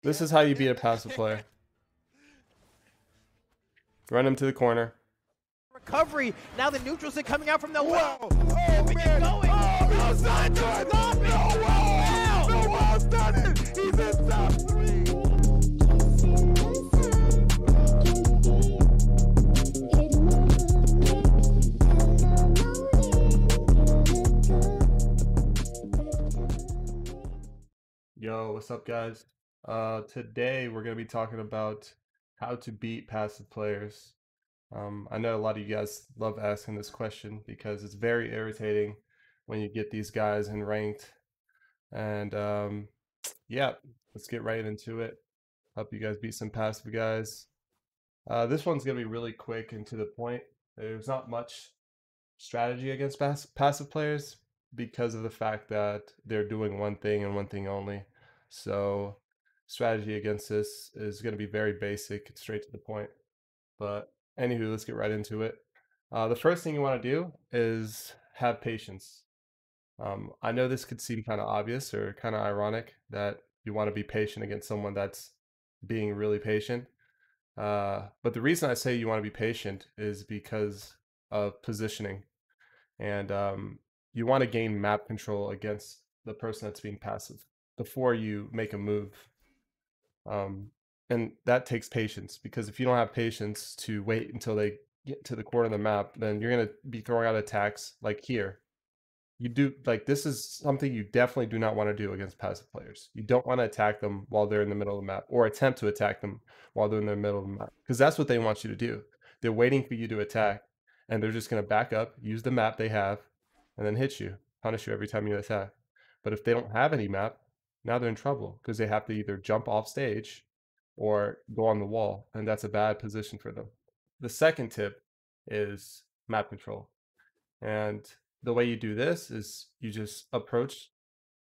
This is how you beat a passive player. Run him to the corner. Recovery. Now the neutrals are coming out from the well. Oh, man. Oh, Noel's not doing it. Noel's done it. He's in top 3. Yo, what's up, guys? Today we're going to be talking about how to beat passive players. I know a lot of you guys love asking this question because it's very irritating when you get these guys in ranked. And yeah, let's get right into it. Help you guys beat some passive guys. This one's going to be really quick and to the point. There's not much strategy against passive players because of the fact that they're doing one thing and one thing only. So strategy against this is going to be very basic, straight to the point. But anywho, let's get right into it. The first thing you want to do is have patience. I know this could seem kind of obvious or kind of ironic that you want to be patient against someone that's being really patient. But the reason I say you want to be patient is because of positioning. And you want to gain map control against the person that's being passive before you make a move. And that takes patience, because if you don't have patience to wait until they get to the corner of the map, then you're going to be throwing out attacks like here. You do, like, this is something you definitely do not want to do against passive players. You don't want to attack them while they're in the middle of the map, or attempt to attack them while they're in the middle of the map, because that's what they want you to do. They're waiting for you to attack, and they're just going to back up, use the map they have, and then hit you, punish you every time you attack. But if they don't have any map, now they're in trouble, because they have to either jump off stage or go on the wall, and that's a bad position for them. The second tip is map control. And the way you do this is you just approach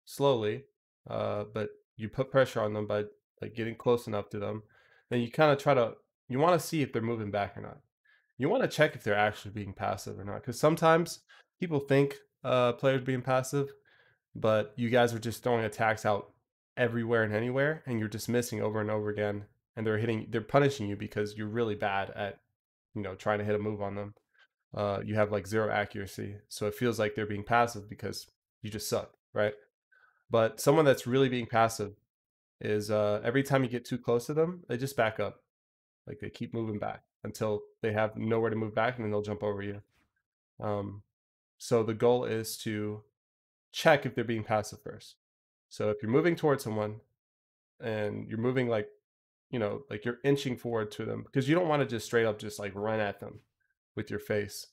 slowly, but you put pressure on them by like getting close enough to them. Then you kind of you want to see if they're moving back or not. You want to check if they're actually being passive or not, because sometimes people think players being passive, but you guys are just throwing attacks out everywhere and anywhere, and you're just missing over and over again, and they're punishing you because you're really bad at, trying to hit a move on them. You have like 0 accuracy, so it feels like they're being passive because you just suck, right? But someone that's really being passive is every time you get too close to them, they just back up. Like, they keep moving back until they have nowhere to move back, and then they'll jump over you. So the goal is to check if they're being passive first. So if you're moving towards someone and you're moving like, like you're inching forward to them, because you don't want to just straight up just like run at them with your face,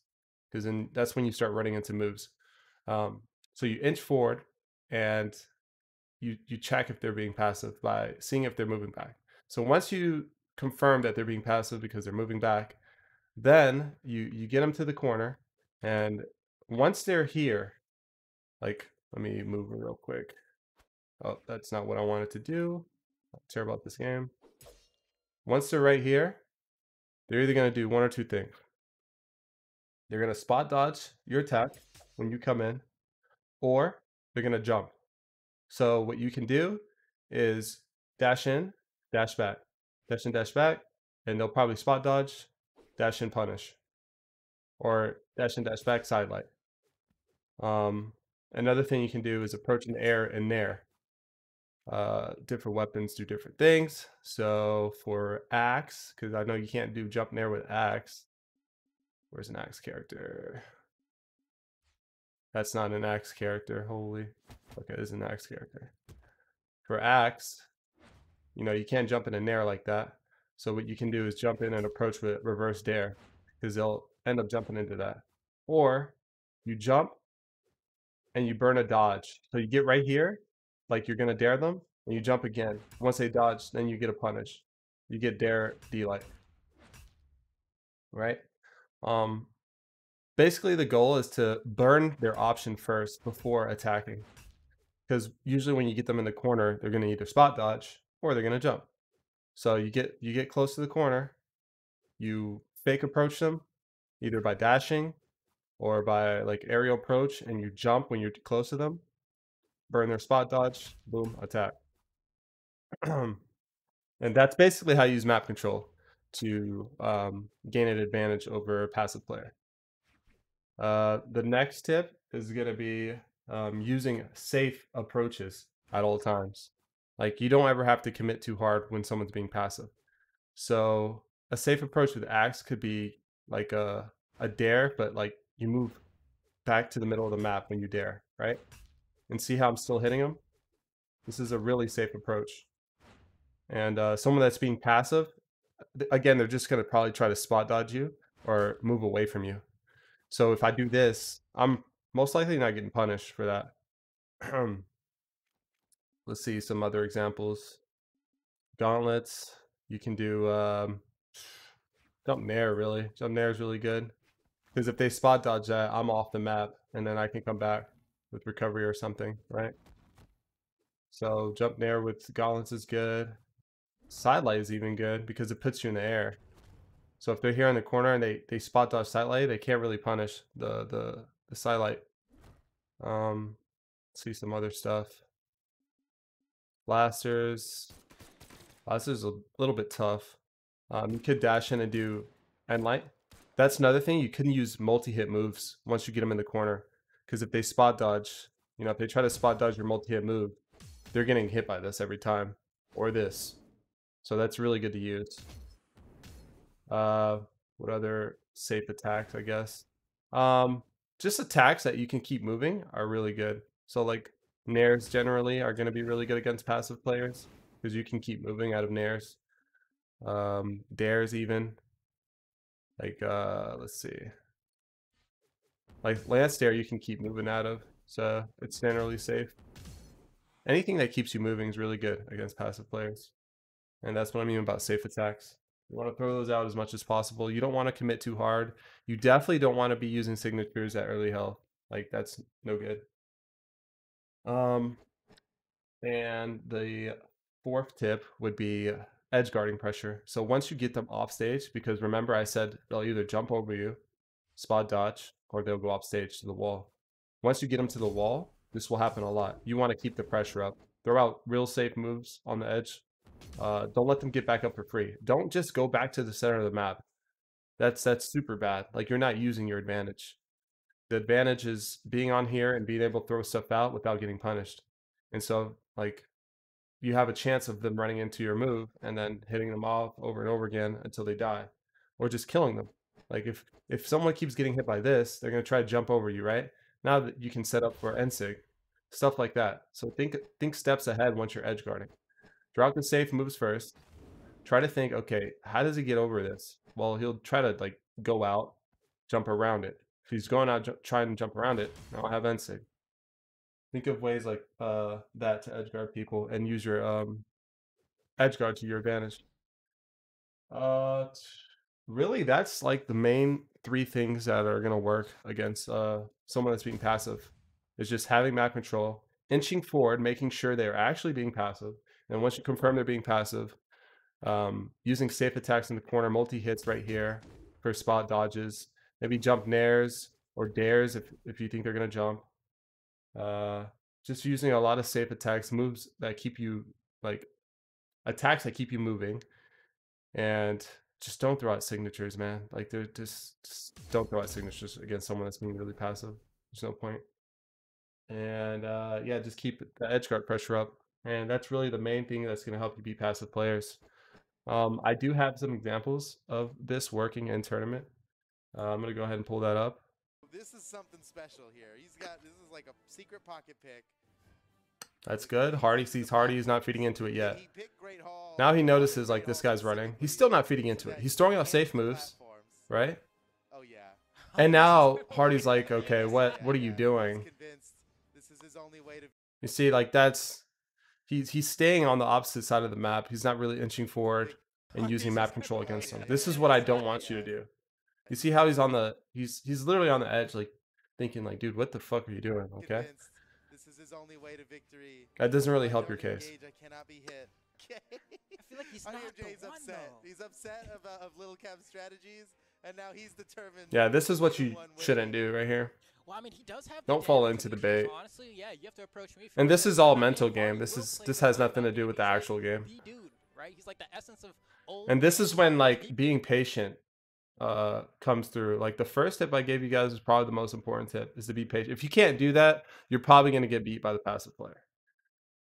because then that's when you start running into moves. So you inch forward and you check if they're being passive by seeing if they're moving back. So once you confirm that they're being passive because they're moving back, then you get them to the corner, and once they're here, like, let me move real quick. Oh, that's not what I wanted to do. I'm terrible at this game. Once they're right here, they're either going to do one or two things. They're going to spot dodge your attack when you come in, or they're going to jump. So what you can do is dash in, dash back, dash in, dash back, and they'll probably spot dodge, dash in, punish, or dash in, dash back, sidelight. Another thing you can do is approach in the air and nair. Different weapons do different things. So for axe, because I know you can't do jump nair with axe. Where's an axe character? That's not an axe character. Holy. Okay, this is an axe character. For axe, you can't jump in a nair like that. So what you can do is jump in and approach with reverse dare, because they'll end up jumping into that. Or you jump and you burn a dodge. So you get right here, like you're gonna dare them, and you jump again. Once they dodge, then you get a punish. You get dare D-light. Right? Basically the goal is to burn their option first before attacking. Because usually when you get them in the corner, they're gonna either spot dodge or they're gonna jump. So you get close to the corner, you fake approach them, either by dashing or by like aerial approach, and you jump when you're close to them, burn their spot dodge, boom, attack. And that's basically how you use map control to gain an advantage over a passive player. The next tip is going to be using safe approaches at all times. Like, you don't ever have to commit too hard when someone's being passive. So a safe approach with axe could be like a dare, but like you move back to the middle of the map when you dare, right? And see how I'm still hitting them? This is a really safe approach. And someone that's being passive, again, they're just going to probably try to spot dodge you or move away from you. So if I do this, I'm most likely not getting punished for that. Let's see some other examples. Gauntlets. You can do jump nair, really. Jump nair is really good. Because if they spot dodge that, I'm off the map, and then I can come back with recovery or something, right? So jump nair with gauntlets is good. Sidelight is even good because it puts you in the air. So if they're here in the corner and they spot dodge sidelight, they can't really punish the sidelight. Let's see some other stuff. Blasters. Blasters a little bit tough. You could dash in and do end light. That's another thing. You couldn't use multi-hit moves once you get them in the corner. Because if they spot dodge, you know, if they try to spot dodge your multi-hit move, they're getting hit by this every time. Or this. So that's really good to use. What other safe attacks, I guess? Just attacks that you can keep moving are really good. So like nairs generally are going to be really good against passive players because you can keep moving out of nairs. Dares even. Like, let's see. Like lance dare you can keep moving out of, so it's generally safe. Anything that keeps you moving is really good against passive players. And that's what I mean about safe attacks. You want to throw those out as much as possible. You don't want to commit too hard. You definitely don't want to be using signatures at early health. Like, that's no good. And the fourth tip would be edge guarding pressure. So once you get them off stage, because remember I said they'll either jump over you, spot dodge, or they'll go off stage to the wall. Once you get them to the wall, this will happen a lot. You want to keep the pressure up. Throw out real safe moves on the edge. Don't let them get back up for free. Don't just go back to the center of the map. That's super bad. Like, you're not using your advantage. The advantage is being on here and being able to throw stuff out without getting punished. And so, like, you have a chance of them running into your move and then hitting them off over and over again until they die, or just killing them. Like, if someone keeps getting hit by this, they're going to try to jump over you, right? Now that you can set up for NSIG, stuff like that. So think steps ahead once you're edge guarding. Drop the safe moves first. Try to think, okay, how does he get over this? Well, he'll try to like go out, jump around it. If he's going out, trying to jump around it, I'll have NSIG. Think of ways like that to edge guard people and use your edge guard to your advantage. Really, that's like the main three things that are gonna work against someone that's being passive. Is just having map control, inching forward, making sure they're actually being passive. And once you confirm they're being passive, using safe attacks in the corner, multi-hits right here for spot dodges. Maybe jump nairs or dares if you think they're going to jump. Just using a lot of safe attacks, moves that keep you, like, attacks that keep you moving. And just don't throw out signatures, man. Like, they're just don't throw out signatures against someone that's being really passive. There's no point. And yeah, just keep the edge guard pressure up. And that's really the main thing that's going to help you beat passive players. I do have some examples of this working in tournament. I'm going to go ahead and pull that up. This is something special here. This is like a secret pocket pick. That's good. Hardy sees Hardy. He's not feeding into it yet. Now he notices, like, this guy's running. He's still not feeding into it. He's throwing out safe moves, right? Oh yeah. And now Hardy's like, okay, what are you doing? You see, like, that's he's staying on the opposite side of the map. He's not really inching forward and using map control against him. This is what I don't want you to do. You see how he's on the he's literally on the edge, like, thinking like, dude, what the fuck are you doing? Okay. This is his only way to victory. That doesn't really help your case. I cannot be hit. I feel like he's not the one, upset. He's upset of Little Cap's strategies, and now he's determined. Yeah, this is what you shouldn't do right here. Well, I mean, he does have Don't fall into the bait. Honestly, yeah, you have to approach me. And this is all mental game. This has nothing to do with the actual game. right? He's like the essence of old. And this is when like being patient comes through. Like the first tip I gave you guys is probably the most important tip, is to be patient. If you can't do that, you're probably going to get beat by the passive player,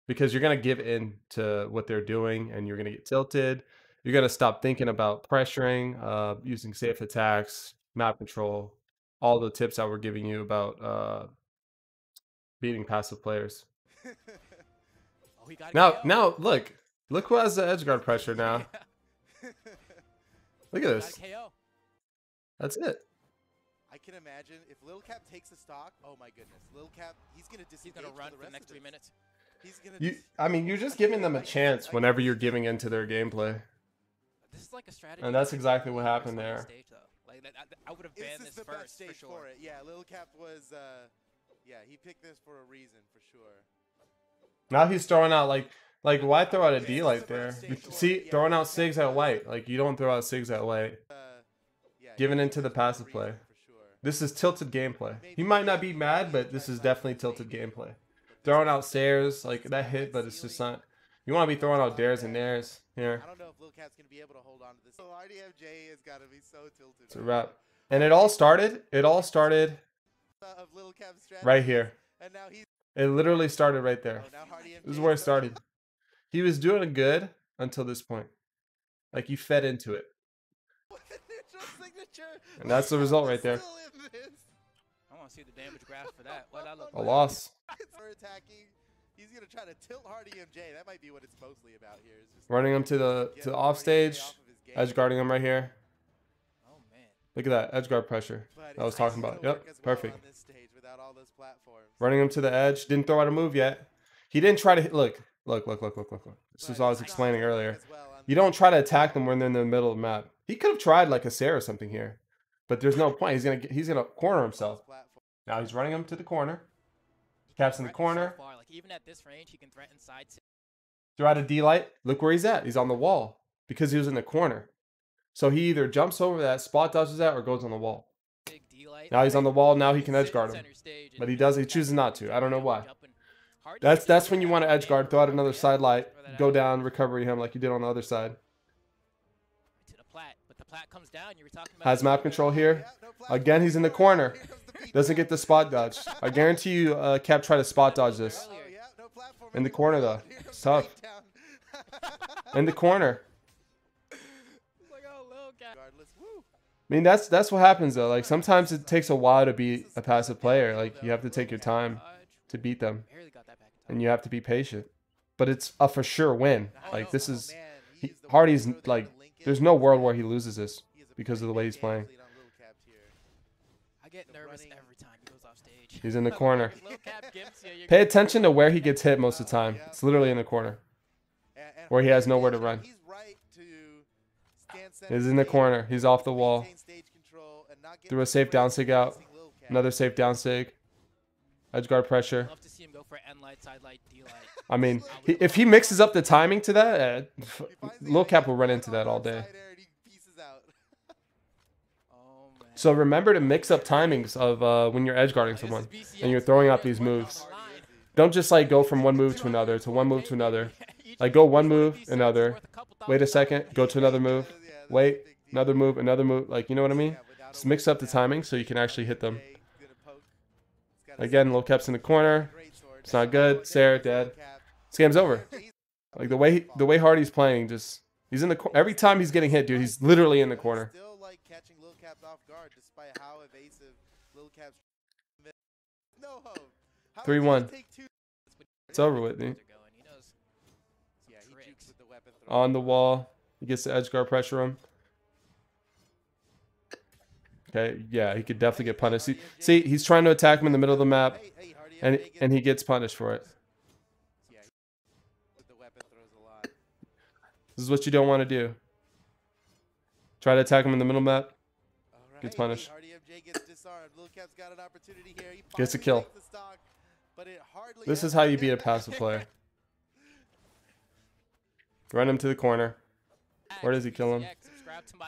because you're going to give in to what they're doing and you're going to get tilted. You're going to stop thinking about pressuring, using safe attacks, map control, all the tips that we're giving you about beating passive players. Oh, he got Now look who has the Edgeguard pressure now. Look at this. That's it. I can imagine if Lil Cap takes a stock. Oh my goodness, Lil Cap, he's gonna run for the next 3 minutes. He's gonna. I mean, you're just giving them a chance whenever you're giving into their gameplay. This is like a strategy. And that's exactly what happened there. Stage, like, I would have banned this first for sure. For it. Yeah, Lil Cap was. Yeah, he picked this for a reason for sure. Now he's throwing out like why throw out a D light there? See, throwing out SIGs at white. Like you don't throw out SIGs at white. Giving into the passive play. This is tilted gameplay. You might not be mad, but this is definitely tilted gameplay. Throwing out stairs, like that hit, but it's just not. You want to be throwing out dares and nares here. I don't know if Lil Cap's gonna be able to hold on to this. So RDMJ has got to be so tilted. It's a wrap. And it all started Of Lil Cap's strategy. right here. And now he's. It literally started right there. Oh, now This is where it started. He was doing good until this point. Like you fed into it. And that's the result right there. I want to see the damage graph for that. What I look A loss. attacking. He's gonna try to tilt Hardy MJ. That might be what it's mostly about here. Is just Running him to the off stage. Edge guarding him right here. Oh man. Look at that edge guard pressure I was talking about. Yep, perfect. Running him to the edge. Didn't throw out a move yet. He didn't try to hit. Look. This is what I was explaining earlier. You don't try to attack them when they're in the middle of the map. He could have tried like a Sarah or something here, but there's no point. He's gonna corner himself. Now he's running him to the corner. Cap's in the corner. So far, like even at this range, he can threaten side. Throw out a D light. Look where he's at. He's on the wall because he was in the corner. So he either jumps over that, spot dodges that, or goes on the wall. Now he's on the wall. Now he can edge guard him, but he chooses not to. I don't know why. That's when you want to edge guard. Throw out another side light, go down, recovery him like you did on the other side. Has map control here. Again, he's in the corner. Doesn't get the spot dodge. I guarantee you, Cap tried to spot dodge this. In the corner though, it's tough. In the corner. I mean, that's what happens though. Like sometimes it takes a while to beat a passive player. Like you have to take your time to beat them, and you have to be patient. But it's a for sure win. Like this is Hardy's like. There's no world where he loses this because of the way he's playing. I get nervous every time he goes off stage. He's in the corner. Pay attention to where he gets hit most of the time. It's literally in the corner where he has nowhere to run. He's in the corner. He's off the wall. Threw a safe down sig out. Another safe down sig. Edge guard pressure. I mean, if he mixes up the timing to that, Lil Cap will run into that all day. So remember to mix up timings of when you're edge guarding someone and you're throwing out these moves. Don't just like go from one move to another to one move to another. Like go one move, another. Wait a second, go to another move. Wait, another move, another move. Like, you know what I mean? Just mix up the timing so you can actually hit them. Again, Lil Cap's in the corner. It's not good. Sarah dead. This game's over. Like the way Hardy's playing, just he's in the every time he's getting hit, dude. He's literally in the corner. 3-1. It's over with, dude. On the wall, he gets the edge guard pressure him. Okay, yeah, he could definitely get punished. See, he's trying to attack him in the middle of the map, and he gets punished for it. This is what you don't want to do. Try to attack him in the middle map. Gets punished. Gets a kill. This is how you beat a passive player. Run him to the corner. Where does he kill him?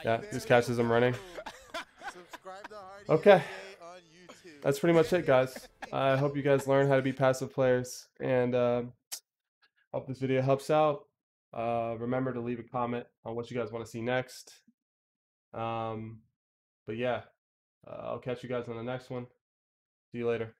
Yeah, just catches him running. Okay. That's pretty much it, guys. I hope you guys learn how to be passive players. And hope this video helps out. Remember to leave a comment on what you guys want to see next. But yeah, I'll catch you guys on the next one. See you later.